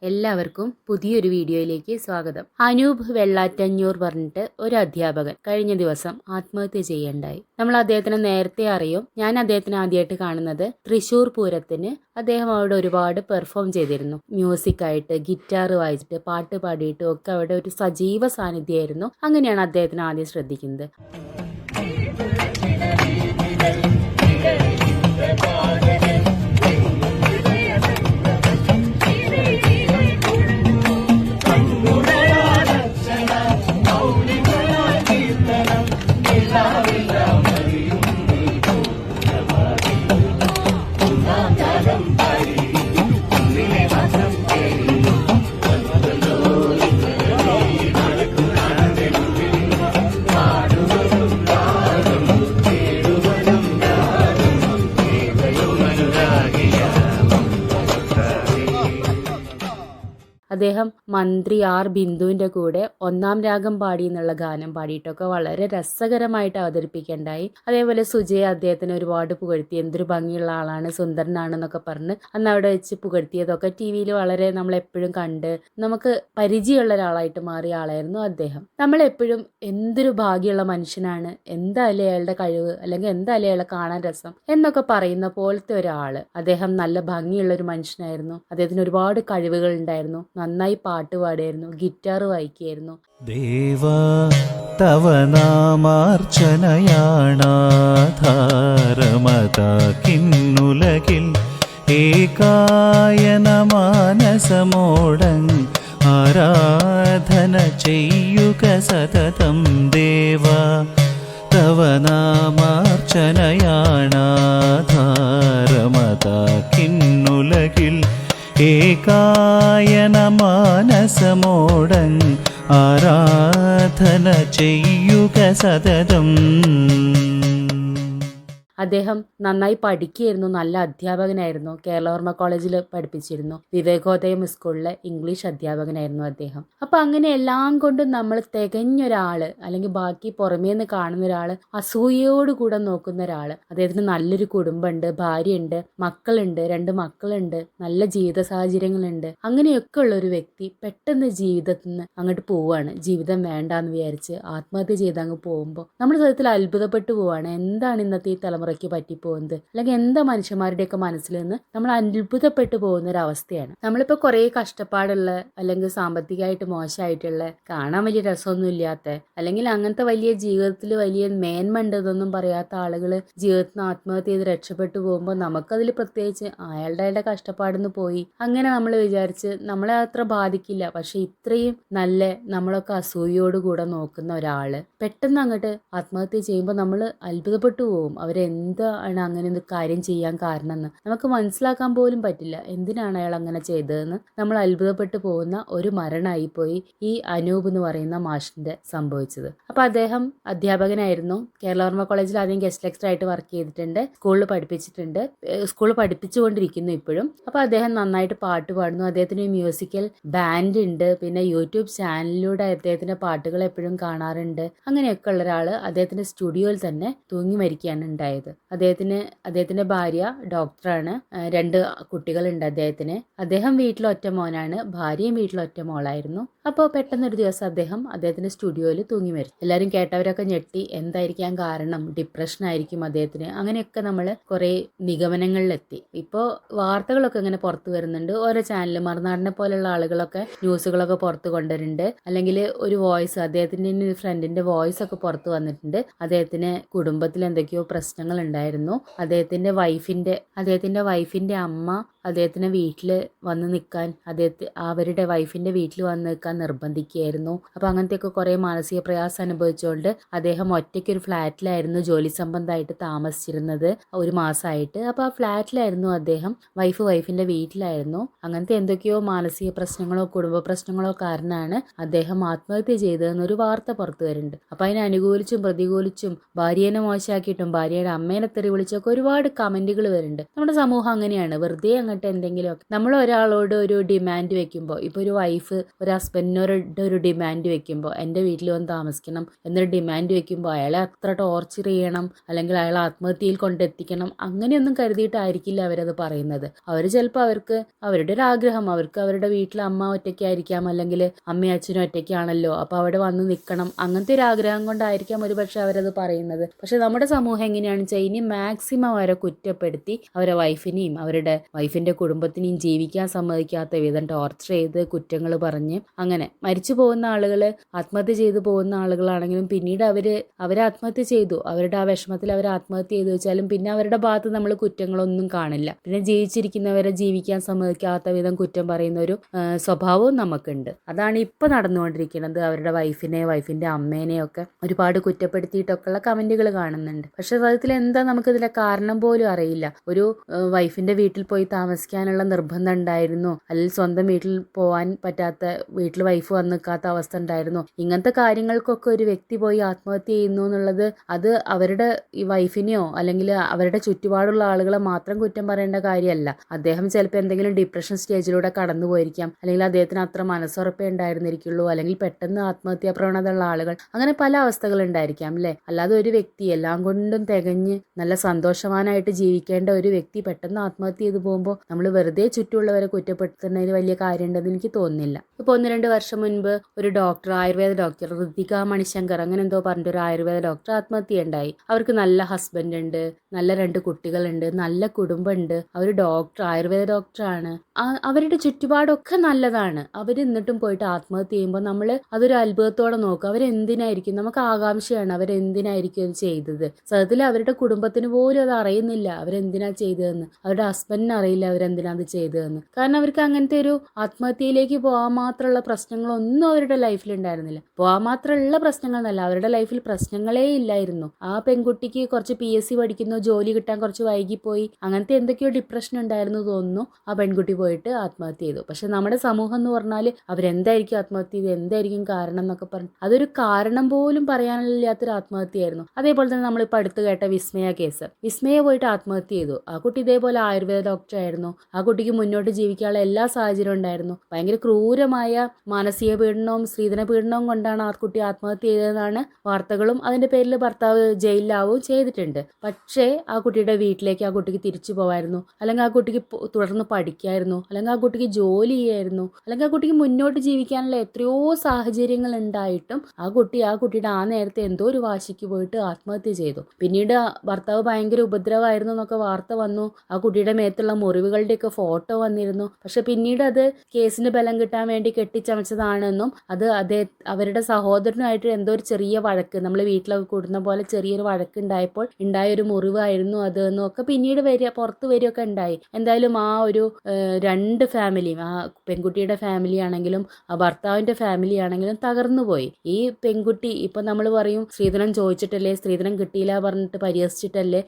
എല്ലാവർക്കും പുതിയൊരു വീഡിയോയിലേക്ക് സ്വാഗതം. അനൂപ് വെള്ളാറ്റഞ്ഞൂർ പറഞ്ഞിട്ട് ഒരു അധ്യാപകൻ കഴിഞ്ഞ ദിവസം ആത്മഹത്യ ചെയ്യണ്ടായി. നമ്മൾ അദ്ദേഹത്തിനെ നേരത്തെ അറിയും. ഞാൻ അദ്ദേഹത്തിനെ ആദ്യമായിട്ട് കാണുന്നത് തൃശ്ശൂർ പൂരത്തിന് അദ്ദേഹം അവിടെ ഒരുപാട് പെർഫോം ചെയ്തിരുന്നു. മ്യൂസിക് ആയിട്ട്, ഗിറ്റാർ വായിച്ചിട്ട്, പാട്ട് പാടിയിട്ടും ഒക്കെ അവിടെ ഒരു സജീവ സാന്നിധ്യമായിരുന്നു. അങ്ങനെയാണ് അദ്ദേഹത്തിനെ ആദ്യം ശ്രദ്ധിക്കുന്നത്. അദ്ദേഹം മന്ത്രി ആർ ബിന്ദുവിൻ്റെ കൂടെ ഒന്നാം രാഗം പാടി എന്നുള്ള ഗാനം പാടിയിട്ടൊക്കെ വളരെ രസകരമായിട്ട് അവതരിപ്പിക്കേണ്ടായി. അതേപോലെ സുജയ അദ്ദേഹത്തിന് ഒരുപാട് പുകഴ്ത്തി, എന്തൊരു ഭംഗിയുള്ള ആളാണ്, സുന്ദരനാണെന്നൊക്കെ പറഞ്ഞ് അന്ന് അവിടെ വെച്ച് പുകഴ്ത്തിയതൊക്കെ ടി വിയിൽ വളരെ നമ്മളെപ്പോഴും കണ്ട് നമുക്ക് പരിചയമുള്ള ഒരാളായിട്ട് മാറിയ ആളായിരുന്നു അദ്ദേഹം. നമ്മളെപ്പോഴും എന്തൊരു ഭാഗ്യമുള്ള മനുഷ്യനാണ്, എന്തായാലും അയാളുടെ കഴിവ്, അല്ലെങ്കിൽ എന്തായാലും അയാളെ കാണാൻ രസം എന്നൊക്കെ പറയുന്ന പോലത്തെ ഒരാള്. അദ്ദേഹം നല്ല ഭംഗിയുള്ള ഒരു മനുഷ്യനായിരുന്നു. അദ്ദേഹത്തിന് ഒരുപാട് കഴിവുകൾ ഉണ്ടായിരുന്നു. നന്നായി പാട്ട് പാടിയായിരുന്നു, ഗിറ്റാർ വായിക്കായിരുന്നു. ദേവാ തവ നാമാർച്ചനയാണാധാരമതാക്കിന്നുലകിൽ ഏകായന മാനസമോടങ് ആരാധന ചെയ്യുക സതതം. ദേവാ തവ നാമാർച്ചനയാണാധാരമതാക്കിന്നുലകിൽ ഏകായന മാനസമോടങ് ആരാധന ചെയ്യുക സതതം. അദ്ദേഹം നന്നായി പഠിക്കുകയായിരുന്നു, നല്ല അധ്യാപകനായിരുന്നു. കേരളവർമ്മ കോളേജിൽ പഠിപ്പിച്ചിരുന്നു. വിവേകോദയം സ്കൂളിലെ ഇംഗ്ലീഷ് അധ്യാപകനായിരുന്നു അദ്ദേഹം. അപ്പം അങ്ങനെ എല്ലാം കൊണ്ടും നമ്മൾ തികഞ്ഞൊരാള്, അല്ലെങ്കിൽ ബാക്കി പുറമേ നിന്ന് കാണുന്ന ഒരാള്, അസൂയയോടുകൂടെ നോക്കുന്ന ഒരാള്. അദ്ദേഹത്തിന് നല്ലൊരു കുടുംബമുണ്ട്, ഭാര്യയുണ്ട്, മക്കളുണ്ട്, 2 മക്കളുണ്ട്, നല്ല ജീവിത സാഹചര്യങ്ങളുണ്ട്. അങ്ങനെയൊക്കെ ഉള്ള ഒരു വ്യക്തി പെട്ടെന്ന് ജീവിതത്തിൽ നിന്ന് അങ്ങോട്ട് പോവുകയാണ്. ജീവിതം വേണ്ടാന്ന് വിചാരിച്ച് ആത്മഹത്യ ചെയ്ത് അങ്ങ് പോകുമ്പോൾ നമ്മൾ സത്യത്തിൽ അത്ഭുതപ്പെട്ടു പോവാണ്. എന്താണ് ഇന്നത്തെ ഈ തലമുറയ്ക്ക് പറ്റിപ്പോകുന്നത്, അല്ലെങ്കിൽ എന്താ മനുഷ്യന്മാരുടെയൊക്കെ മനസ്സിൽ നിന്ന് നമ്മൾ അത്ഭുതപ്പെട്ടു പോകുന്ന ഒരു അവസ്ഥയാണ്. നമ്മളിപ്പോൾ കുറേ കഷ്ടപ്പാടുള്ള, അല്ലെങ്കിൽ സാമ്പത്തികമായിട്ട് മോശമായിട്ടുള്ള, കാണാൻ വലിയ രസമൊന്നും ഇല്ലാത്ത, അല്ലെങ്കിൽ അങ്ങനത്തെ വലിയ ജീവിതത്തിൽ വലിയ മേന്മ ഉണ്ടെന്നൊന്നും പറയാത്ത ആളുകൾ ജീവിതത്തിൽ നിന്ന് ആത്മഹത്യ ചെയ്ത് രക്ഷപ്പെട്ടു പോകുമ്പോൾ നമുക്കതിൽ പ്രത്യേകിച്ച് അയാളുടെ കഷ്ടപ്പാടിന്ന് പോയി അങ്ങനെ നമ്മൾ വിചാരിച്ച് നമ്മളെ അത്ര ബാധിക്കില്ല. പക്ഷെ ഇത്രയും നല്ല നമ്മളൊക്കെ അസൂയോടുകൂടെ നോക്കുന്ന ഒരാള് പെട്ടെന്ന് അങ്ങോട്ട് ആത്മഹത്യ ചെയ്യുമ്പോൾ നമ്മൾ അത്ഭുതപ്പെട്ടു പോകും. എന്താണ് അങ്ങനെ ഒരു കാര്യം ചെയ്യാൻ കാരണം എന്ന് നമുക്ക് മനസ്സിലാക്കാൻ പോലും പറ്റില്ല. എന്തിനാണ് അയാൾ അങ്ങനെ ചെയ്തതെന്ന് നമ്മൾ അത്ഭുതപ്പെട്ടു പോകുന്ന ഒരു മരണമായി പോയി ഈ അനൂപ് എന്ന് പറയുന്ന മാഷിന്റെ സംഭവിച്ചത്. അപ്പൊ അദ്ദേഹം അധ്യാപകനായിരുന്നു. കേരളവർമ്മ കോളേജിൽ ആദ്യം ഗസ്റ്റ് ലെക്ചർ ആയിട്ട് വർക്ക് ചെയ്തിട്ടുണ്ട്, സ്കൂളിൽ പഠിപ്പിച്ചിട്ടുണ്ട്, സ്കൂളിൽ പഠിപ്പിച്ചുകൊണ്ടിരിക്കുന്നു ഇപ്പോഴും. അപ്പൊ അദ്ദേഹം നന്നായിട്ട് പാട്ട് പാടുന്നു. അദ്ദേഹത്തിന് മ്യൂസിക്കൽ ബാൻഡ് ഉണ്ട്, പിന്നെ യൂട്യൂബ് ചാനലിലൂടെ അദ്ദേഹത്തിന്റെ പാട്ടുകൾ എപ്പോഴും കാണാറുണ്ട്. അങ്ങനെയൊക്കെ ഉള്ള ഒരാള് അദ്ദേഹത്തിന്റെ സ്റ്റുഡിയോയിൽ തന്നെ തൂങ്ങി മരിക്കുകയാണ് ഉണ്ടായത്. അദ്ദേഹത്തിന്റെ ഭാര്യ ഡോക്ടറാണ്, 2 കുട്ടികളുണ്ട് അദ്ദേഹത്തിന്. അദ്ദേഹം വീട്ടിൽ ഒറ്റ മോനാണ്, ഭാര്യയും വീട്ടിൽ ഒറ്റ മോളായിരുന്നു. അപ്പോൾ പെട്ടെന്നൊരു ദിവസം അദ്ദേഹത്തിന്റെ സ്റ്റുഡിയോയിൽ തൂങ്ങി മരിച്ചു. എല്ലാവരും കേട്ടവരൊക്കെ ഞെട്ടി. എന്തായിരിക്കാൻ കാരണം? ഡിപ്രഷൻ ആയിരിക്കും അദ്ദേഹത്തിന്. അങ്ങനെയൊക്കെ നമ്മൾ കുറെ നിഗമനങ്ങളിലെത്തി. ഇപ്പോൾ വാർത്തകളൊക്കെ ഇങ്ങനെ പുറത്തു വരുന്നുണ്ട്. ഓരോ ചാനൽ മറുനാടിനെ പോലുള്ള ആളുകളൊക്കെ ന്യൂസുകളൊക്കെ പുറത്തു കൊണ്ടുവരുന്നുണ്ട്. അല്ലെങ്കിൽ ഒരു വോയിസ്, അദ്ദേഹത്തിന്റെ ഫ്രണ്ടിന്റെ വോയിസ് ഒക്കെ പുറത്തു വന്നിട്ടുണ്ട്. അദ്ദേഹത്തിന് കുടുംബത്തിൽ എന്തൊക്കെയോ പ്രശ്നങ്ങൾ ഉണ്ടായിരുന്നു. അദ്ദേഹത്തിന്റെ വൈഫിന്റെ അമ്മ അദ്ദേഹത്തിന് വീട്ടിൽ വന്ന് നിൽക്കാൻ, അവരുടെ വൈഫിന്റെ വീട്ടിൽ വന്ന് നിൽക്കാൻ നിർബന്ധിക്കുകയായിരുന്നു. അപ്പൊ അങ്ങനത്തെയൊക്കെ കുറെ മാനസിക പ്രയാസം അനുഭവിച്ചുകൊണ്ട് അദ്ദേഹം ഒറ്റയ്ക്കൊരു ഫ്ലാറ്റിലായിരുന്നു ജോലി സംബന്ധമായിട്ട് താമസിച്ചിരുന്നത് 1 മാസമായിട്ട്. അപ്പൊ ആ ഫ്ലാറ്റിലായിരുന്നു അദ്ദേഹം, വൈഫിന്റെ വീട്ടിലായിരുന്നു. അങ്ങനത്തെ എന്തൊക്കെയോ മാനസിക പ്രശ്നങ്ങളോ കുടുംബ പ്രശ്നങ്ങളോ കാരണമാണ് അദ്ദേഹം ആത്മഹത്യ ചെയ്തതെന്നൊരു വാർത്ത പുറത്തു വരുന്നുണ്ട്. അപ്പൊ അതിനെ അനുകൂലിച്ചും പ്രതികൂലിച്ചും ഭാര്യനെ മോശമാക്കിയിട്ടും ഭാര്യയുടെ അമ്മേനെ തെറി വിളിച്ചൊക്കെ ഒരുപാട് കമന്റുകൾ വരുന്നുണ്ട്. നമ്മുടെ സമൂഹം അങ്ങനെയാണ്, വെറുതെ അങ്ങോട്ട് അങ്ങോട്ട് എന്തെങ്കിലുമൊക്കെ നമ്മൾ ഒരാളോട് ഒരു ഡിമാൻഡ് വെക്കുമ്പോൾ, ഇപ്പോൾ ഒരു വൈഫ് ഒരു ഹസ്ബൻഡിനോട് ഒരു ഡിമാൻഡ് വെക്കുമ്പോൾ, എൻ്റെ വീട്ടിൽ വന്ന് താമസിക്കണം എന്നൊരു ഡിമാൻഡ് വെക്കുമ്പോൾ അയാളെ അത്ര ടോർച്ചർ ചെയ്യണം അല്ലെങ്കിൽ അയാളെ ആത്മഹത്യയിൽ കൊണ്ടെത്തിക്കണം അങ്ങനെയൊന്നും കരുതിയിട്ടായിരിക്കില്ല അവരത് പറയുന്നത്. അവർ ചിലപ്പോൾ അവർക്ക് അവരുടെ ഒരു ആഗ്രഹം, അവർക്ക് അവരുടെ വീട്ടിൽ അമ്മ ഒറ്റയ്ക്കായിരിക്കാം, അല്ലെങ്കിൽ അമ്മയും അച്ഛനും ഒറ്റയ്ക്കാണല്ലോ, അപ്പോൾ അവിടെ വന്ന് നിൽക്കണം, അങ്ങനത്തെ ഒരു ആഗ്രഹം കൊണ്ടായിരിക്കാം ഒരുപക്ഷെ അവരത് പറയുന്നത്. പക്ഷെ നമ്മുടെ സമൂഹം എങ്ങനെയാണെന്ന് വെച്ചാൽ ഇനി മാക്സിമം അവരെ കുറ്റപ്പെടുത്തി അവരെ വൈഫിനെയും അവരുടെ വൈഫിൻ്റെ കുടുംബത്തിനെയും ജീവിക്കാൻ സമ്മതിക്കാത്ത വിധം ടോർച്ചർ ചെയ്ത് കുറ്റങ്ങൾ പറഞ്ഞ് അങ്ങനെ മരിച്ചു പോകുന്ന ആളുകൾ, ആത്മഹത്യ ചെയ്തു പോകുന്ന ആളുകളാണെങ്കിലും പിന്നീട് അവർ ആത്മഹത്യ ചെയ്തു, അവരുടെ ആ വിഷമത്തിൽ അവർ ആത്മഹത്യ ചെയ്തു വെച്ചാലും പിന്നെ അവരുടെ ഭാഗത്ത് നമ്മൾ കുറ്റങ്ങളൊന്നും കാണില്ല. പിന്നെ ജീവിച്ചിരിക്കുന്നവരെ ജീവിക്കാൻ സമ്മതിക്കാത്ത വിധം കുറ്റം പറയുന്ന ഒരു സ്വഭാവവും നമുക്കുണ്ട്. അതാണ് ഇപ്പോൾ നടന്നുകൊണ്ടിരിക്കുന്നത്. അവരുടെ വൈഫിൻ്റെ അമ്മേനെയൊക്കെ ഒരുപാട് കുറ്റപ്പെടുത്തിയിട്ടൊക്കെയുള്ള കമന്റുകൾ കാണുന്നുണ്ട്. പക്ഷെ സത്യത്തിൽ എന്താ നമുക്കിതിലെ കാരണം പോലും അറിയില്ല. ഒരു വൈഫിന്റെ വീട്ടിൽ പോയി താമസിക്കാനുള്ള നിർബന്ധം ഉണ്ടായിരുന്നു, അല്ലെങ്കിൽ സ്വന്തം വീട്ടിൽ പോകാൻ പറ്റാത്ത, വീട്ടിൽ വൈഫ് വന്ന് നിൽക്കാത്ത അവസ്ഥ ഉണ്ടായിരുന്നു. ഇങ്ങനത്തെ കാര്യങ്ങൾക്കൊക്കെ ഒരു വ്യക്തി പോയി ആത്മഹത്യ ചെയ്യുന്നു എന്നുള്ളത് അത് അവരുടെ ഈ വൈഫിനെയോ അല്ലെങ്കിൽ അവരുടെ ചുറ്റുപാടുള്ള ആളുകളെ മാത്രം കുറ്റം പറയേണ്ട കാര്യമല്ല. അദ്ദേഹം ചിലപ്പോൾ എന്തെങ്കിലും ഡിപ്രഷൻ സ്റ്റേജിലൂടെ കടന്നു പോയിരിക്കാം, അല്ലെങ്കിൽ അദ്ദേഹത്തിന് അത്ര മനസ്സുറപ്പേ ഉണ്ടായിരുന്നിരിക്കുള്ളൂ, അല്ലെങ്കിൽ പെട്ടെന്ന് ആത്മഹത്യാ പ്രവണത ഉള്ള ആളുകൾ, അങ്ങനെ പല അവസ്ഥകൾ ഉണ്ടായിരിക്കാം അല്ലേ. അല്ലാതെ ഒരു വ്യക്തി എല്ലാം കൊണ്ടും തികഞ്ഞ് നല്ല സന്തോഷവാനായിട്ട് ജീവിക്കേണ്ട ഒരു വ്യക്തി പെട്ടെന്ന് ആത്മഹത്യ ചെയ്തു പോകുമ്പോൾ നമ്മൾ വെറുതെ ചുറ്റുമുള്ളവരെ കുറ്റപ്പെടുത്തുന്നതിന് വലിയ കാര്യമുണ്ടെന്ന് എനിക്ക് തോന്നുന്നില്ല. ഇപ്പോൾ 1-2 വർഷം മുൻപ് ഒരു ഡോക്ടർ, ആയുർവേദ ഡോക്ടർ ഋതിക മണിശങ്കർ അങ്ങനെ എന്തോ പറഞ്ഞിട്ടൊരു ആയുർവേദ ഡോക്ടർ ആത്മഹത്യ ഉണ്ടായി. അവർക്ക് നല്ല ഹസ്ബൻഡ് ഉണ്ട്, നല്ല 2 കുട്ടികളുണ്ട്, നല്ല കുടുംബമുണ്ട്, അവർ ഡോക്ടർ, ആയുർവേദ ഡോക്ടറാണ്, അവരുടെ ചുറ്റുപാടൊക്കെ നല്ലതാണ്. അവർ എന്നിട്ടും പോയിട്ട് ആത്മഹത്യ ചെയ്യുമ്പോൾ നമ്മൾ അതൊരു അത്ഭുതത്തോടെ നോക്കും. അവരെന്തിനായിരിക്കും, നമുക്ക് ആകാംക്ഷയാണ്, അവരെന്തിനായിരിക്കും അത് ചെയ്തത്. സത്യത്തിൽ അവരുടെ കുടുംബത്തിന് പോലും അത് അറിയുന്നില്ല അവരെന്തിനാ ചെയ്തതെന്ന്, അവരുടെ ഹസ്ബൻഡിന് അറിയില്ല അവരെന്തിനാ അത് ചെയ്തതെന്ന്. കാരണം അവർക്ക് അങ്ങനത്തെ ഒരു ആത്മഹത്യയിലേക്ക് പോകാൻ മാത്രമുള്ള പ്രശ്നങ്ങളൊന്നും അവരുടെ ലൈഫിൽ ഉണ്ടായിരുന്നില്ല. പോകാൻ മാത്രമുള്ള പ്രശ്നങ്ങളെന്നല്ല, അവരുടെ ലൈഫിൽ പ്രശ്നങ്ങളേ ഇല്ലായിരുന്നു. ആ പെൺകുട്ടിക്ക് കുറച്ച് PSC പഠിക്കുന്നു, ജോലി കിട്ടാൻ കുറച്ച് വൈകിപ്പോയി, അങ്ങനത്തെ എന്തൊക്കെയോ ഡിപ്രഷൻ ഉണ്ടായിരുന്നു തോന്നുന്നു. ആ പെൺകുട്ടി പോയിട്ട് ആത്മഹത്യ ചെയ്തു. പക്ഷെ നമ്മുടെ സമൂഹം എന്ന് പറഞ്ഞാൽ അവരെന്തായിരിക്കും ആത്മഹത്യ ചെയ്ത്, എന്തായിരിക്കും കാരണം എന്നൊക്കെ പറഞ്ഞു അതൊരു കാരണം പോലും പറയാനില്ലാത്തൊരു ആത്മഹത്യയായിരുന്നു. അതേപോലെ തന്നെ നമ്മളിപ്പോൾ അടുത്ത് കേട്ട വിസ്മയ കേസ്, വിസ്മയ പോയിട്ട് ആത്മഹത്യ ചെയ്തു. ആ കുട്ടി ഇതേപോലെ ആയുർവേദ ഡോക്ടർ ആയിരുന്നു. ആ കുട്ടിക്ക് മുന്നോട്ട് ജീവിക്കാനുള്ള എല്ലാ സാഹചര്യവും ഉണ്ടായിരുന്നു. ഭയങ്കര ക്രൂരമായ മാനസിക പീഡനവും സ്ത്രീധന പീഡനവും കൊണ്ടാണ് ആ കുട്ടി ആത്മഹത്യ ചെയ്തതെന്നാണ് വാർത്തകളും. അതിന്റെ പേരിൽ ഭർത്താവ് ജയിലിലാവുകയും ചെയ്തിട്ടുണ്ട്. പക്ഷേ ആ കുട്ടിയുടെ വീട്ടിലേക്ക് ആ കുട്ടിക്ക് തിരിച്ചു പോകായിരുന്നു, അല്ലെങ്കിൽ ആ കുട്ടിക്ക് തുടർന്ന് പഠിക്കായിരുന്നു, അല്ലെങ്കിൽ ആ കുട്ടിക്ക് ജോലി ചെയ്യായിരുന്നു, അല്ലെങ്കിൽ ആ കുട്ടിക്ക് മുന്നോട്ട് ജീവിക്കാനുള്ള എത്രയോ സാഹചര്യങ്ങൾ ഉണ്ടായിട്ടും ആ കുട്ടിയുടെ ആ നേരത്തെ എന്തോ ഒരു വാശിക്ക് പോയിട്ട് ആത്മഹത്യ ചെയ്തു. പിന്നീട് ഭർത്താവ് ഭയങ്കര ഉപദ്രവമായിരുന്നു എന്നൊക്കെ വാർത്ത വന്നു. ആ കുട്ടിയുടെ മേത്തുള്ള മുറിവുകളുടെയൊക്കെ ഫോട്ടോ വന്നിരുന്നു. പക്ഷെ പിന്നീട് അത് കേസിന് ബലം കിട്ടാൻ വേണ്ടി കെട്ടിച്ചമച്ചതാണെന്നും അത് അവരുടെ സഹോദരനുമായിട്ട് എന്തോ ഒരു ചെറിയ വഴക്ക്, നമ്മൾ വീട്ടിലൊക്കെ കൂടുന്ന പോലെ ചെറിയൊരു വഴക്ക് ഉണ്ടായപ്പോൾ ഉണ്ടായൊരു മുറിവായിരുന്നു അത് എന്നും ഒക്കെ പിന്നീട് പുറത്ത് വരികയൊക്കെ ഉണ്ടായി. എന്തായാലും ആ ഒരു 2 ഫാമിലിയും, ആ പെൺകുട്ടിയുടെ ഫാമിലി ആണെങ്കിലും ആ ഭർത്താവിന്റെ ഫാമിലി ആണെങ്കിലും തകർന്നുപോയി. ഈ പെൺകുട്ടി ഇപ്പൊ നമ്മൾ പറയും സ്ത്രീധനം ചോദിച്ചിട്ടല്ലേ, സ്ത്രീധനം കിട്ടിയില്ല പറഞ്ഞിട്ട് പരിഹസിച്ചിട്ടല്ലേ,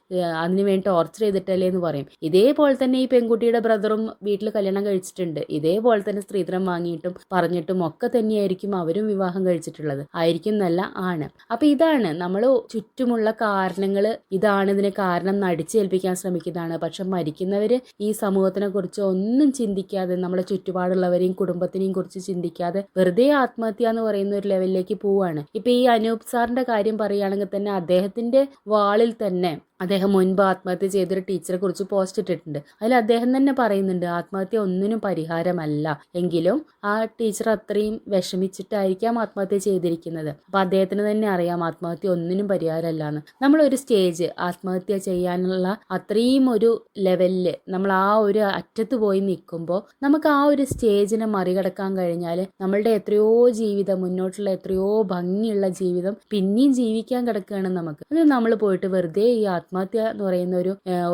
അതിനു വേണ്ടി ടോർച്ചർ ചെയ്തിട്ടല്ലേ എന്ന് പറയും. ഇതേപോലെ തന്നെ ഈ പെൺകുട്ടിയുടെ ബ്രദറും വീട്ടിൽ കല്യാണം കഴിച്ചിട്ടുണ്ട്. ഇതേപോലെ തന്നെ സ്ത്രീധനം വാങ്ങിയിട്ടും പറഞ്ഞിട്ടും ഒക്കെ തന്നെയായിരിക്കും അവരും വിവാഹം കഴിച്ചിട്ടുള്ളത്. ആയിരിക്കും എന്നല്ല, ആണ്. അപ്പൊ ഇതാണ് നമ്മൾ ചുറ്റുമുള്ള കാരണങ്ങൾ, ഇതാണ് ഇതിന് കാരണം നടിച്ചേൽപ്പിക്കാൻ ശ്രമിക്കുന്നതാണ്. പക്ഷെ മരിക്കുന്നവര് ഈ സമൂഹത്തിനെ കുറിച്ച് ഒന്നും ചിന്തിക്കാതെ, നമ്മുടെ ചുറ്റുപാടുള്ളവരെയും കുടുംബത്തിനെയും കുറിച്ച് ചിന്തിക്കാതെ വെറുതെ ആത്മഹത്യ എന്ന് പറയുന്ന ഒരു ലെവലിലേക്ക് പോവാണ്. ഇപ്പൊ ഈ അനൂപ് സാറിന്റെ കാര്യം പറയുകയാണെങ്കിൽ തന്നെ അദ്ദേഹത്തിന്റെ വാളിൽ തന്നെ അദ്ദേഹം മുൻപ് ആത്മഹത്യ ചെയ്തൊരു ടീച്ചറെ കുറിച്ച് പോസ്റ്റ് ഇട്ടിട്ടുണ്ട്. അതിൽ അദ്ദേഹം തന്നെ പറയുന്നുണ്ട് ആത്മഹത്യ ഒന്നിനും പരിഹാരമല്ല, എങ്കിലും ആ ടീച്ചർ അത്രയും വിഷമിച്ചിട്ടായിരിക്കാം ആത്മഹത്യ ചെയ്തിരിക്കുന്നത്. അപ്പൊ അദ്ദേഹത്തിന് തന്നെ അറിയാം ആത്മഹത്യ ഒന്നിനും പരിഹാരമല്ല എന്ന്. നമ്മളൊരു സ്റ്റേജ് ആത്മഹത്യ ചെയ്യാനുള്ള അത്രയും ഒരു ലെവലില് നമ്മൾ ആ ഒരു അറ്റത്ത് പോയി നിൽക്കുമ്പോൾ നമുക്ക് ആ ഒരു സ്റ്റേജിനെ മറികടക്കാൻ കഴിഞ്ഞാൽ നമ്മളുടെ എത്രയോ ജീവിതം, മുന്നോട്ടുള്ള എത്രയോ ഭംഗിയുള്ള ജീവിതം പിന്നെയും ജീവിക്കാൻ കിടക്കുകയാണ് നമുക്ക്. അത് നമ്മൾ പോയിട്ട് വെറുതെ ഈ ആത്മഹത്യ എന്ന് പറയുന്ന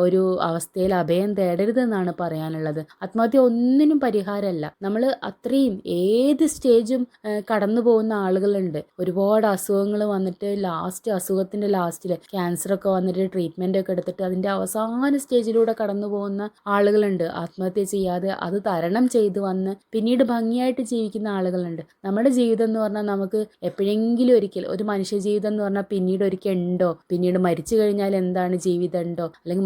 ഒരു അവസ്ഥയിൽ അഭയം തേടരുതെന്നാണ് പറയാനുള്ളത്. ആത്മഹത്യ ഒന്നിനും പരിഹാരമല്ല. നമ്മൾ അത്രയും ഏത് സ്റ്റേജും കടന്നു പോകുന്ന ആളുകളുണ്ട്. ഒരുപാട് അസുഖങ്ങൾ വന്നിട്ട് അസുഖത്തിന്റെ ലാസ്റ്റില് ക്യാൻസറൊക്കെ വന്നിട്ട് ട്രീറ്റ്മെന്റ് ഒക്കെ എടുത്തിട്ട് അതിന്റെ അവസാന സ്റ്റേജിലൂടെ കടന്നു പോകുന്ന ആളുകളുണ്ട്. ആത്മഹത്യ ചെയ്യാതെ അത് തരണം ചെയ്ത് വന്ന് പിന്നീട് ഭംഗിയായിട്ട് ജീവിക്കുന്ന ആളുകളുണ്ട്. നമ്മുടെ ജീവിതം എന്ന് പറഞ്ഞാൽ നമുക്ക് എപ്പോഴെങ്കിലും ഒരിക്കൽ, ഒരു മനുഷ്യ ജീവിതം എന്ന് പറഞ്ഞാൽ പിന്നീട് ഒരിക്കൽ ഉണ്ടോ, പിന്നീട് മരിച്ചു കഴിഞ്ഞാൽ എന്താ എന്താണ് ജീവിതം ഉണ്ടോ, അല്ലെങ്കിൽ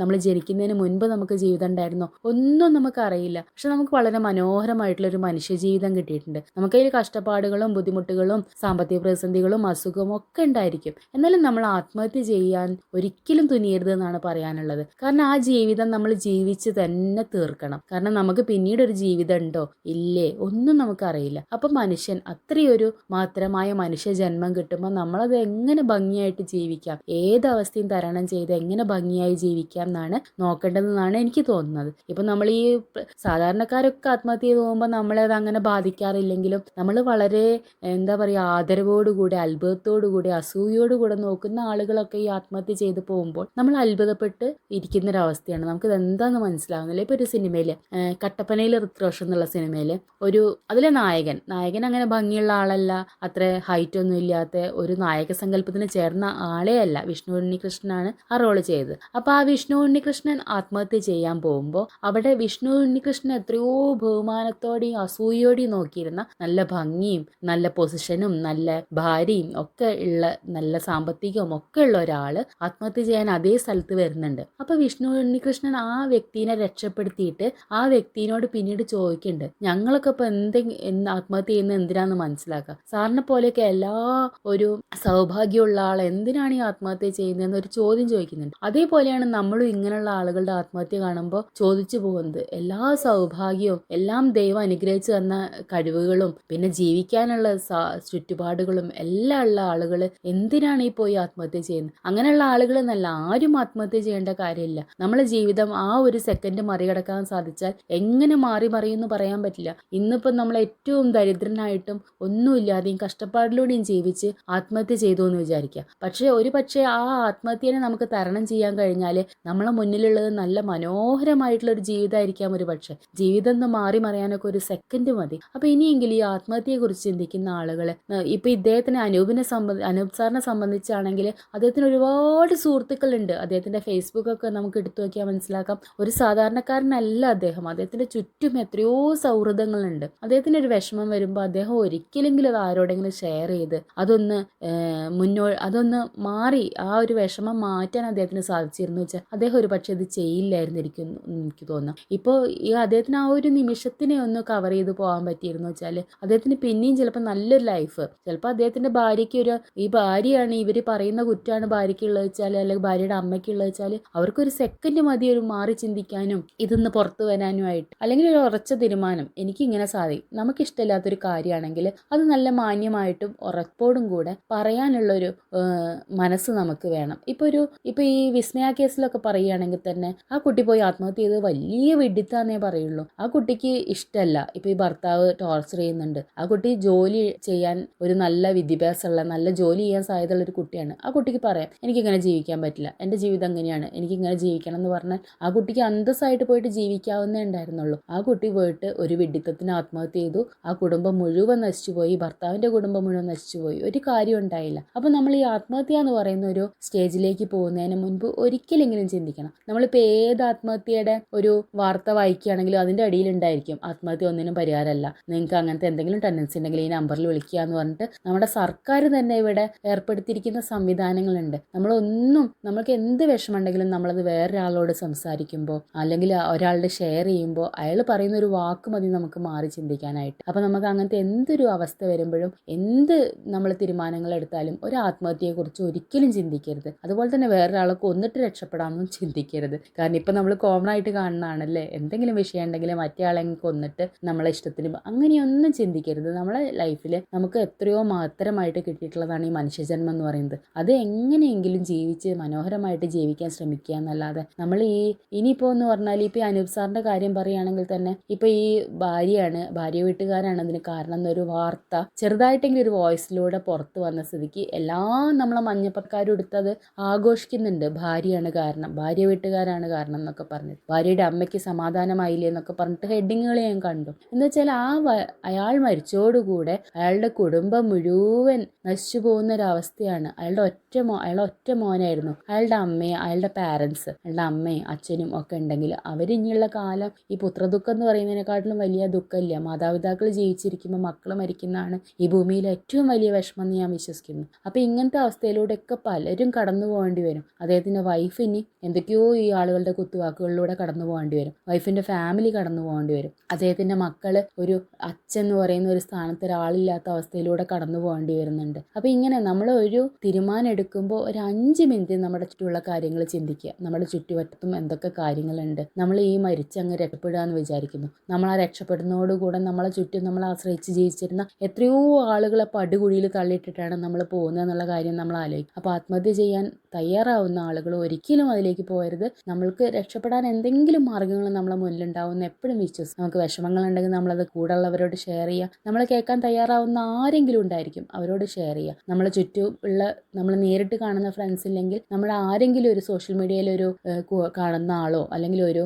നമ്മൾ ജനിക്കുന്നതിന് മുൻപ് നമുക്ക് ജീവിതം ഉണ്ടായിരുന്നോ, ഒന്നും നമുക്കറിയില്ല. പക്ഷെ നമുക്ക് വളരെ മനോഹരമായിട്ടുള്ളൊരു മനുഷ്യ ജീവിതം കിട്ടിയിട്ടുണ്ട്. നമുക്കതിൽ കഷ്ടപ്പാടുകളും ബുദ്ധിമുട്ടുകളും സാമ്പത്തിക പ്രതിസന്ധികളും അസുഖവും ഒക്കെ ഉണ്ടായിരിക്കും. എന്നാലും നമ്മൾ ആത്മഹത്യ ചെയ്യാൻ ഒരിക്കലും തുനിയരുത് എന്നാണ് പറയാനുള്ളത്. കാരണം ആ ജീവിതം നമ്മൾ ജീവിച്ച് തന്നെ തീർക്കണം. കാരണം നമുക്ക് പിന്നീട് ഒരു ജീവിതം ഉണ്ടോ ഇല്ലേ ഒന്നും നമുക്കറിയില്ല. അപ്പം മനുഷ്യൻ അത്രയൊരു മാത്രമായ മനുഷ്യ ജന്മം കിട്ടുമ്പോൾ നമ്മളത് എങ്ങനെ ഭംഗിയായിട്ട് ജീവിക്കാം, ഏതവസ്ഥയും തരണം ചെയ്ത് എങ്ങനെ ഭംഗിയായി ജീവിക്കാം എന്നാണ് നോക്കേണ്ടതെന്നാണ് എനിക്ക് തോന്നുന്നത്. ഇപ്പം നമ്മൾ ഈ സാധാരണക്കാരൊക്കെ ആത്മഹത്യ ചെയ്ത് പോകുമ്പോൾ നമ്മളെ അത് അങ്ങനെ ബാധിക്കാറില്ലെങ്കിലും നമ്മൾ വളരെ എന്താ പറയുക ആദരവോടുകൂടി അത്ഭുതത്തോടുകൂടി അസൂയോടുകൂടെ നോക്കുന്ന ആളുകളൊക്കെ ഈ ആത്മഹത്യ ചെയ്ത് പോകുമ്പോൾ നമ്മൾ അത്ഭുതപ്പെട്ട് ഇരിക്കുന്നൊരവസ്ഥയാണ്. നമുക്കിത് എന്താണെന്ന് മനസ്സിലാവുന്നില്ല. ഇപ്പോൾ ഒരു സിനിമയിൽ കട്ടപ്പനയിൽ ഋത്രോഷ് എന്നുള്ള സിനിമയിൽ അതിലെ നായകൻ അങ്ങനെ ഭംഗിയുള്ള ആളല്ല, അത്ര ഹൈറ്റ് ഒന്നും ഇല്ലാത്ത ഒരു നായക സങ്കല്പത്തിന് ചേർന്ന ആളേ അല്ല. വിഷ്ണു ഉണ്ണികൃഷ്ണനാണ് ആ റോള് ചെയ്തത്. അപ്പോൾ ആ വിഷ്ണു ഉണ്ണികൃഷ്ണൻ ആത്മഹത്യ ചെയ്യാൻ പോകുമ്പോൾ അവിടെ വിഷ്ണു ഉണ്ണികൃഷ്ണൻ എത്രയോ ബഹുമാനത്തോടെയും അസൂയോടെയും നോക്കിയിരുന്ന നല്ല ഭംഗിയും നല്ല പൊസിഷനും നല്ല ഭാര്യയും ഒക്കെ ഉള്ള നല്ല സാമ്പത്തികവും ഒക്കെ ഉള്ള ഒരാള് ആത്മഹത്യ ചെയ്യാൻ അതേ സ്ഥലത്ത് വരുന്നുണ്ട്. അപ്പോൾ വിഷ്ണു ഉണ്ണികൃഷ്ണൻ ആ വ്യക്തിനെ രക്ഷപ്പെടുത്തിയിട്ട് ആ വ്യക്തിനോട് പിന്നീട് ചോദിക്കുന്നുണ്ട്, ഞങ്ങളൊക്കെ ഇപ്പോൾ ആത്മഹത്യ ചെയ്യുന്നത് എന്തിനാന്ന് മനസ്സിലാക്കുക, സാറിനെ പോലെയൊക്കെ എല്ലാ ഒരു സൗഭാഗ്യമുള്ള ആൾ എന്തിനാണ് ഈ ആത്മഹത്യ ചെയ്യുന്നതെന്ന് ഒരു ചോദ്യം ചോദിക്കുന്നുണ്ട്. അതേപോലെയാണ് നമ്മളും ഇങ്ങനെയുള്ള ആളുകളുടെ ആത്മഹത്യ കാണുമ്പോൾ ചോദിച്ചു പോകുന്നത്. എല്ലാ സൗഭാഗ്യവും എല്ലാം ദൈവം അനുഗ്രഹിച്ചു തന്ന കഴിവുകളും പിന്നെ ജീവിക്കാനുള്ള ചുറ്റുപാടുകളും എല്ലാം ഉള്ള ആളുകൾ എന്തിനാണ് ഈ പോയി ആത്മഹത്യ ചെയ്യുന്നത്? അങ്ങനെയുള്ള ആളുകൾ എന്നല്ല, ആരും ആത്മഹത്യ ചെയ്യേണ്ട കാര്യമില്ല. നമ്മളെ ജീവിതം ആ ഒരു സെക്കൻഡ് മറികടക്കാൻ സാധിച്ചാൽ എങ്ങനെ മറിയുമെന്ന് പറയാൻ പറ്റില്ല. ഇന്നിപ്പം നമ്മൾ ഏറ്റവും ദരിദ്രനായിട്ടും ഒന്നുമില്ലാതെയും കഷ്ടപ്പാടിലൂടെയും ജീവിച്ച് ആത്മഹത്യ ചെയ്തു എന്ന് വിചാരിക്കുക. പക്ഷേ ആ ആത്മഹത്യനെ നമുക്ക് തരണം ചെയ്യാൻ കഴിഞ്ഞാൽ നമ്മളെ മുന്നിലുള്ളത് നല്ല മനോഹരമായിട്ടുള്ളൊരു ജീവിതമായിരിക്കാം. ഒരു പക്ഷേ ജീവിതം ഒന്ന് മറിയാനൊക്കെ ഒരു സെക്കൻഡ് മതി. അപ്പോൾ ഇനിയെങ്കിലും ഈ ആത്മഹത്യയെക്കുറിച്ച് ചിന്തിക്കുന്ന ആളുകൾ ഇപ്പോൾ ഇദ്ദേഹത്തിന് അനൂപ് സാറിനെ സംബന്ധിച്ചാണെങ്കിൽ അദ്ദേഹത്തിന് ഒരുപാട് സുഹൃത്തുക്കളുണ്ട്. അദ്ദേഹത്തിൻ്റെ ഫേസ്ബുക്കൊക്കെ നമുക്ക് എടുത്തു നോക്കിയാൽ മനസ്സിലാക്കാം. ഒരു സാധാരണക്കാരനല്ല അദ്ദേഹം. അദ്ദേഹത്തിൻ്റെ ചുറ്റും എത്രയോ സൗഹൃദങ്ങളുണ്ട്. അദ്ദേഹത്തിന് ഒരു വിഷമം വരുമ്പോൾ അദ്ദേഹം ഒരിക്കലെങ്കിലും അത് ആരോടെങ്കിലും ഷെയർ ചെയ്ത് അതൊന്ന് മാറി ആ ഒരു വിഷമം മാറ്റാൻ അദ്ദേഹത്തിന് സാധിച്ചിരുന്നു വെച്ചാൽ അദ്ദേഹം ഒരു പക്ഷേ ഇത് ചെയ്യില്ലായിരുന്നിരിക്കും എനിക്ക് തോന്നുന്നു. ഇപ്പോൾ ഈ അദ്ദേഹത്തിന് ആ ഒരു നിമിഷത്തിനെ ഒന്ന് കവർ ചെയ്ത് പോകാൻ പറ്റിയിരുന്നു വെച്ചാൽ അദ്ദേഹത്തിന് പിന്നെയും ചിലപ്പോൾ നല്ലൊരു ലൈഫ്, ചിലപ്പോൾ അദ്ദേഹത്തിൻ്റെ ഭാര്യയ്ക്ക് ഈ ഭാര്യയാണ് ഇവർ പറയുന്ന കുറ്റമാണ് ഭാര്യയ്ക്കുള്ളത് വെച്ചാൽ അല്ലെങ്കിൽ ഭാര്യയുടെ അമ്മയ്ക്കുള്ളത് വെച്ചാൽ അവർക്കൊരു സെക്കൻഡ് മതി ഒരു മാറി ചിന്തിക്കാനും ഇതൊന്ന് പുറത്തു വരാനുമായിട്ട്, അല്ലെങ്കിൽ ഒരു ഉറച്ച തീരുമാനം എനിക്കിങ്ങനെ സാധിക്കും. നമുക്കിഷ്ടമില്ലാത്തൊരു കാര്യമാണെങ്കിൽ അത് നല്ല മാന്യമായിട്ടും ഉറപ്പോടും കൂടെ പറയാനുള്ളൊരു മനസ്സ് നമുക്ക് വേണം. ഇപ്പോൾ ഈ വിസ്മയ കേസിലൊക്കെ പറയുകയാണെങ്കിൽ തന്നെ ആ കുട്ടി പോയി ആത്മഹത്യ ചെയ്ത് വലിയ വിഡിത്താന്നേ പറയുള്ളൂ. ആ കുട്ടിക്ക് ഇഷ്ടമല്ല ഇപ്പോൾ ഈ ഭർത്താവ് ടോർച്ചർ ചെയ്യുന്നുണ്ട്. ആ കുട്ടി ജോലി ചെയ്യാൻ ഒരു നല്ല വിദ്യാഭ്യാസമുള്ള നല്ല ജോലി ചെയ്യാൻ സാധ്യതയുള്ള ഒരു കുട്ടിയാണ്. ആ കുട്ടിക്ക് പറയാം എനിക്കിങ്ങനെ ജീവിക്കാൻ പറ്റില്ല, എൻ്റെ ജീവിതം എങ്ങനെയാണ്, എനിക്കിങ്ങനെ ജീവിക്കണം എന്ന് പറഞ്ഞാൽ ആ കുട്ടിക്ക് അന്തസ്സായിട്ട് പോയിട്ട് ജീവിക്കാവുന്നേ ഉണ്ടായിരുന്നുള്ളൂ. ആ കുട്ടി പോയിട്ട് ഒരു വിഡിത്തത്തിന് ആത്മഹത്യ ചെയ്തു. ആ കുടുംബം മുഴുവൻ നശിച്ചുപോയി, ഭർത്താവിൻ്റെ കുടുംബം മുഴുവൻ നശിച്ചുപോയി, ഒരു കാര്യം ഉണ്ടായില്ല. അപ്പോൾ നമ്മൾ ഈ ആത്മഹത്യ എന്ന് പറയുന്ന ഒരു സ്റ്റേജിലേക്ക് പോകുന്നതിന് മുൻപ് ഒരിക്കലെങ്കിലും ചിന്തിക്കണം. നമ്മളിപ്പോൾ ഏത് ആത്മഹത്യയുടെ ഒരു വാർത്ത വായിക്കുകയാണെങ്കിലും അതിൻ്റെ അടിയിലുണ്ടായിരിക്കും ആത്മഹത്യ ഒന്നിനും പരിഹാരമല്ല, നിങ്ങൾക്ക് അങ്ങനത്തെ എന്തെങ്കിലും ടെൻഡൻസി ഉണ്ടെങ്കിൽ ഈ നമ്പറിൽ വിളിക്കുക എന്ന് പറഞ്ഞിട്ട് നമ്മുടെ സർക്കാർ തന്നെ ഇവിടെ ഏർപ്പെടുത്തിയിരിക്കുന്ന സംവിധാനങ്ങളുണ്ട്. നമ്മൾക്ക് എന്ത് വിഷമമുണ്ടെങ്കിലും നമ്മളത് വേറൊരാളോട് സംസാരിക്കുമ്പോൾ അല്ലെങ്കിൽ ഒരാളുടെ ഷെയർ ചെയ്യുമ്പോൾ അയാൾ പറയുന്ന ഒരു വാക്ക് മതി നമുക്ക് മാറി ചിന്തിക്കാനായിട്ട്. അപ്പോൾ നമുക്ക് അങ്ങനത്തെ എന്തൊരു അവസ്ഥ വരുമ്പോഴും എന്ത് നമ്മൾ തീരുമാനങ്ങൾ എടുത്താലും ഒരു ആത്മഹത്യയെക്കുറിച്ച് ഒരിക്കലും ചിന്തിക്കരുത്. അതുപോലെ തന്നെ വേറൊരാളെ കൊന്നിട്ട് രക്ഷപ്പെടാമെന്നും ചിന്തിക്കരുത്. കാരണം ഇപ്പം നമ്മൾ കോമൺ ആയിട്ട് കാണുന്നതാണല്ലേ, എന്തെങ്കിലും വിഷയം ഉണ്ടെങ്കിൽ മറ്റേ ആളെ കൊന്നിട്ട് നമ്മളെ ഇഷ്ടത്തിന് അങ്ങനെയൊന്നും ചിന്തിക്കരുത്. നമ്മളെ ലൈഫിൽ നമുക്ക് എത്രയോ മാത്രമായിട്ട് കിട്ടിയിട്ടുള്ളതാണ് ഈ മനുഷ്യജന്മം എന്ന് പറയുന്നത്. അത് എങ്ങനെയെങ്കിലും ജീവിച്ച് മനോഹരമായിട്ട് ജീവിക്കാൻ ശ്രമിക്കുക എന്നല്ലാതെ നമ്മൾ ഇനിയിപ്പോൾ എന്ന് പറഞ്ഞാൽ ഇപ്പോൾ ഈ അനൂപ് സാറിൻ്റെ കാര്യം പറയുകയാണെങ്കിൽ തന്നെ ഇപ്പോൾ ഈ ഭാര്യ വീട്ടുകാരാണ് അതിന് കാരണം എന്നൊരു വാർത്ത ചെറുതായിട്ടെങ്കിലും ഒരു വോയിസിലൂടെ പുറത്ത് വന്ന സ്ഥിതിക്ക് നമ്മളെ മഞ്ഞപ്പക്കാരും എടുത്തത് ആഘോഷിക്കുന്നുണ്ട്. ഭാര്യയാണ് കാരണം, ഭാര്യ വീട്ടുകാരാണ് കാരണം എന്നൊക്കെ പറഞ്ഞിട്ട്, ഭാര്യയുടെ അമ്മയ്ക്ക് സമാധാനമായില്ലേ എന്നൊക്കെ പറഞ്ഞിട്ട് ഹെഡിങ്ങുകൾ ഞാൻ കണ്ടു. എന്ന് വെച്ചാൽ അയാൾ മരിച്ചോടുകൂടെ അയാളുടെ കുടുംബം മുഴുവൻ നശിച്ചു പോകുന്ന ഒരവസ്ഥയാണ്. അയാളുടെ ഒറ്റ മോനായിരുന്നു. അയാളുടെ പാരൻസ്, അയാളുടെ അമ്മയും അച്ഛനും ഒക്കെ ഉണ്ടെങ്കിൽ അവരിനിയുള്ള കാലം ഈ പുത്രദുഃഖം എന്ന് പറയുന്നതിനെക്കാട്ടിലും വലിയ ദുഃഖമില്ല. മാതാപിതാക്കൾ ജീവിച്ചിരിക്കുമ്പോൾ മക്കൾ മരിക്കുന്നതാണ് ഈ ഭൂമിയിലെ ഏറ്റവും വലിയ വിഷമം എന്ന് ഞാൻ വിശ്വസിക്കുന്നു. അപ്പോൾ ഇങ്ങനത്തെ അവസ്ഥയിലൂടെയൊക്കെ പലരും കടന്നു പോകേണ്ടി വരും. അദ്ദേഹത്തിൻ്റെ വൈഫിനി എന്തൊക്കെയോ ഈ ആളുകളുടെ കുത്തുവാക്കുകളിലൂടെ കടന്നു പോകേണ്ടി വരും. വൈഫിൻ്റെ ഫാമിലി കടന്നു പോകേണ്ടി വരും. അദ്ദേഹത്തിൻ്റെ മക്കള് ഒരു അച്ഛൻ എന്ന് പറയുന്ന ഒരു സ്ഥാനത്ത് ഒരാളില്ലാത്ത അവസ്ഥയിലൂടെ കടന്നു പോകേണ്ടി വരുന്നുണ്ട്. അപ്പോൾ ഇങ്ങനെ നമ്മൾ ഒരു തീരുമാനം എടുക്കുമ്പോൾ ഒരു 5 മിനിറ്റ് നമ്മുടെ ചുറ്റുമുള്ള കാര്യങ്ങൾ ചിന്തിക്കുക. നമ്മുടെ ചുറ്റുവട്ടത്തും എന്തൊക്കെ കാര്യങ്ങളുണ്ട്. നമ്മൾ ഈ മരിച്ചങ്ങ് രക്ഷപ്പെടുക എന്ന് വിചാരിക്കുന്നു. നമ്മൾ ആ രക്ഷപ്പെടുന്നതോടുകൂടെ നമ്മളെ ചുറ്റും നമ്മളെ ആശ്രയിച്ച് ജീവിച്ചിരുന്ന എത്രയോ ആളുകളെ പടുകുഴിയിൽ തള്ളിയിട്ടിട്ടാണ് നമ്മൾ പോകുന്നത് എന്നുള്ള കാര്യം നമ്മൾ ആലോചിക്കും. അപ്പോൾ ആത്മഹത്യ ചെയ്യാൻ തയ്യാറാവുന്ന ആളുകൾ ഒരിക്കലും അതിലേക്ക് പോകരുത്. നമ്മൾക്ക് രക്ഷപ്പെടാൻ എന്തെങ്കിലും മാർഗ്ഗങ്ങൾ നമ്മളെ മുന്നിലുണ്ടാവുമെന്ന് എപ്പോഴും വിശ്വസിക്കും. നമുക്ക് വിഷമങ്ങളുണ്ടെങ്കിൽ നമ്മളത് കൂടെയുള്ളവരോട് ഷെയർ ചെയ്യുക. നമ്മൾ കേൾക്കാൻ തയ്യാറാവുന്ന ആരെങ്കിലും ഉണ്ടായിരിക്കും, അവരോട് ഷെയർ ചെയ്യുക. നമ്മളെ ചുറ്റും ഉള്ള നമ്മൾ നേരിട്ട് കാണുന്ന ഫ്രണ്ട്സ് ഇല്ലെങ്കിൽ നമ്മൾ ആരെങ്കിലും ഒരു സോഷ്യൽ മീഡിയയിൽ ഒരു കാണുന്ന ആളോ അല്ലെങ്കിൽ ഒരു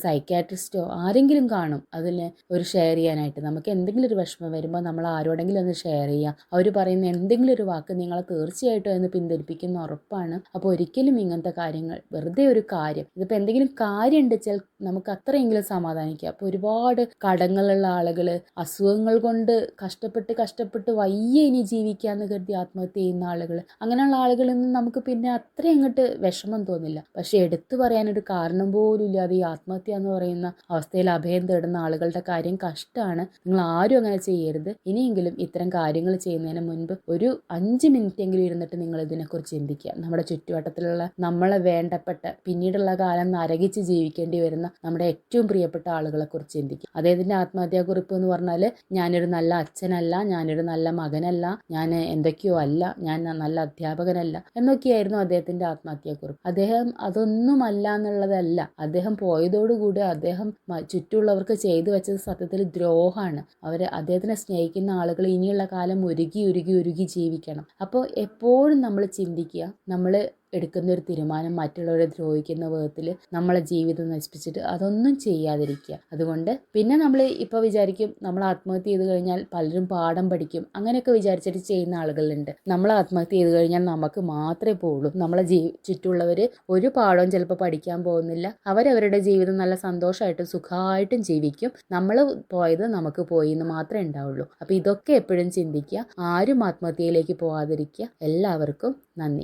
സൈക്കാട്രിസ്റ്റോ ആരെങ്കിലും കാണും അതിന് ഒരു ഷെയർ ചെയ്യാനായിട്ട്. നമുക്ക് എന്തെങ്കിലും ഒരു വിഷമം വരുമ്പോൾ നമ്മൾ ആരോടെങ്കിലും ഒന്ന് ഷെയർ ചെയ്യുക. അവർ പറയുന്ന എന്തെങ്കിലും ഒരു വാക്ക് നിങ്ങളെ തീർച്ചയായിട്ടും എന്ന് പിന്തിരിപ്പിക്കുന്ന ഉറപ്പാണ്. അപ്പോൾ ഒരിക്കലും ഇങ്ങനത്തെ കാര്യങ്ങൾ വെറുതെ ഒരു കാര്യം, ഇതിപ്പോൾ എന്തെങ്കിലും കാര്യം ഉണ്ടെച്ചാൽ നമുക്ക് അത്രയെങ്കിലും സമാധാനിക്കുക. അപ്പോൾ ഒരുപാട് കടങ്ങളുള്ള ആളുകൾ, അസുഖങ്ങൾ കൊണ്ട് കഷ്ടപ്പെട്ട് വയ്യ ഇനി ജീവിക്കാന്ന് കരുതി ആത്മഹത്യ ചെയ്യുന്ന ആളുകൾ, അങ്ങനെയുള്ള ആളുകളിൽ നിന്ന് നമുക്ക് പിന്നെ അത്ര അങ്ങോട്ട് വിഷമം തോന്നില്ല. പക്ഷെ എടുത്തു പറയാനൊരു കാരണം പോലും ഇല്ലാതെ ഈ ആത്മഹത്യ എന്ന് പറയുന്ന അവസ്ഥയിൽ അഭയം തേടുന്ന ആളുകളുടെ കാര്യം കഷ്ടമാണ്. നിങ്ങൾ ആരും അങ്ങനെ ചെയ്യരുത്. ഇനിയെങ്കിലും ഇത്തരം കാര്യങ്ങൾ ചെയ്യുന്നതിന് മുൻപ് ഒരു 5 മിനിറ്റെങ്കിലും ഇരുന്നിട്ട് നിങ്ങൾ ഇതിനെക്കുറിച്ച് ചിന്തിക്കുക. നമ്മുടെ ചുറ്റുവട്ടത്തിലുള്ള നമ്മളെ വേണ്ടപ്പെട്ട പിന്നീടുള്ള കാലം നരകിച്ച് ജീവിക്കേണ്ടി വരുന്ന നമ്മുടെ ഏറ്റവും പ്രിയപ്പെട്ട ആളുകളെ കുറിച്ച് ചിന്തിക്കുക. അദ്ദേഹത്തിൻ്റെ ആത്മഹത്യാക്കുറിപ്പ് എന്ന് പറഞ്ഞാൽ ഞാനൊരു നല്ല അച്ഛനല്ല, ഞാനൊരു നല്ല മകനല്ല, ഞാൻ എന്തൊക്കെയോ അല്ല, ഞാൻ നല്ല അധ്യാപകനല്ല എന്നൊക്കെയായിരുന്നു അദ്ദേഹത്തിൻ്റെ ആത്മഹത്യാക്കുറിപ്പ്. അദ്ദേഹം അതൊന്നുമല്ല എന്നുള്ളതല്ല. അദ്ദേഹം പോയതോടുകൂടി അദ്ദേഹം ചുറ്റുമുള്ളവർക്ക് ചെയ്തു വെച്ചത് സത്യത്തിൽ ദ്രോഹമാണ്. അദ്ദേഹത്തിനെ സ്നേഹിക്കുന്ന ആളുകൾ ഇനിയുള്ള കാലം ഉരുകി ജീവിക്കണം. അപ്പോൾ എപ്പോഴും നമ്മൾ ചിന്തിക്കുക, നമ്മൾ എടുക്കുന്ന ഒരു തീരുമാനം മറ്റുള്ളവരെ ദ്രോഹിക്കുന്ന വിധത്തിൽ നമ്മളെ ജീവിതം നശിപ്പിച്ചിട്ട് അതൊന്നും ചെയ്യാതിരിക്കുക. അതുകൊണ്ട് പിന്നെ നമ്മൾ ഇപ്പോൾ വിചാരിക്കും നമ്മൾ ആത്മഹത്യ ചെയ്ത് കഴിഞ്ഞാൽ പലരും പാഠം പഠിക്കും, അങ്ങനെയൊക്കെ വിചാരിച്ചിട്ട് ചെയ്യുന്ന ആളുകളുണ്ട്. നമ്മൾ ആത്മഹത്യ ചെയ്ത് കഴിഞ്ഞാൽ നമുക്ക് മാത്രമേ പോകുള്ളൂ. നമ്മളെ ചുറ്റുള്ളവർ ഒരു പാഠവും ചിലപ്പോൾ പഠിക്കാൻ പോകുന്നില്ല. അവരവരുടെ ജീവിതം നല്ല സന്തോഷമായിട്ടും സുഖമായിട്ടും ജീവിക്കും. നമ്മൾ പോയത് നമുക്ക് പോയി എന്ന് മാത്രമേ ഉണ്ടാവുള്ളൂ. അപ്പോൾ ഇതൊക്കെ എപ്പോഴും ചിന്തിക്കുക. ആരും ആത്മഹത്യയിലേക്ക് പോകാതിരിക്കുക. എല്ലാവർക്കും നന്ദി.